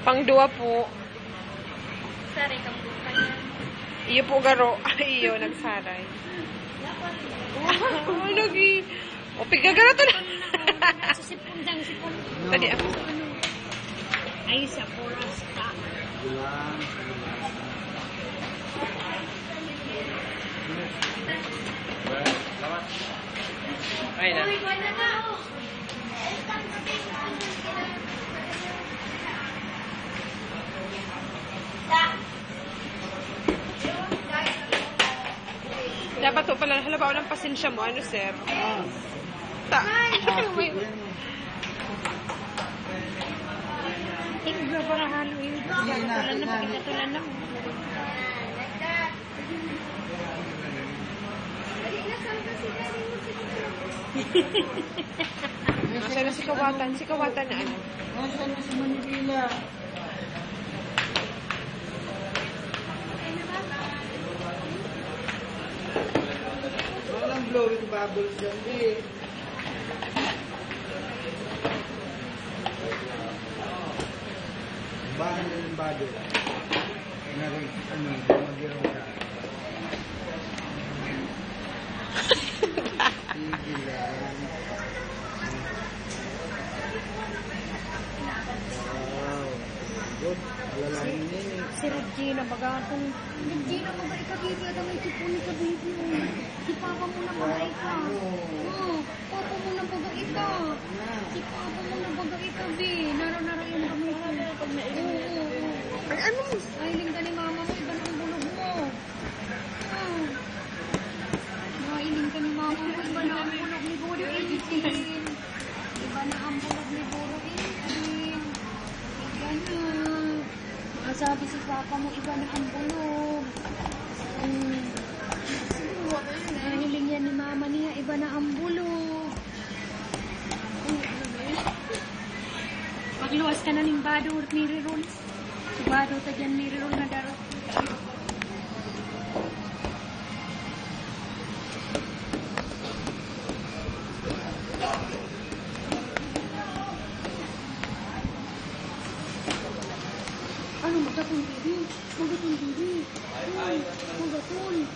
Pang-duwa po. Saray kang bukan. Iyo po garo. Iyo, nagsaray. Oh, lagi. O, pigagara to na. Susipundang sipon. Tadi ako. Ay, sa poras ka. Ay na. Dapat po pala, halabaw ng pasensya mo. Ano, sir? Ta. Tingga para halo yun. Tulan na, pagkatulan na. Nasa na si Kawatan. Si Kawatan na ano? Nasa na si Manila? Walang blowing bubbles dyan, eh. Bahan na ng bado. Narin, mag-iraw ka. Sige lang. Wow. Good. Alalahin niya. Si Regina, bagatong. Regina, mabalik ka dito. At may sipon ka dito. Si Papa mo na bagay ka. Papa mo na bagay ka. Si Papa mo na bagay ka, be. Naro-naro yung kami ko. Ay, ano? Nailing ka ni Mama mo. Iba na ang bulog mo. Nailing ka ni Mama mo. Iba na ang bulog ni Buro Intin. Iba na ang bulog ni Buro Intin. Iba na. Sabi si Papa mo, iba na ang bulog. Nahiling yan ni Mama niya, iba na ang bulog. Magluwas ka na ng Bado, Miri Roll. Si Bado, tadyan Miri Roll na daro. Ano, magatong bibi? Magatong bibi. Magatong.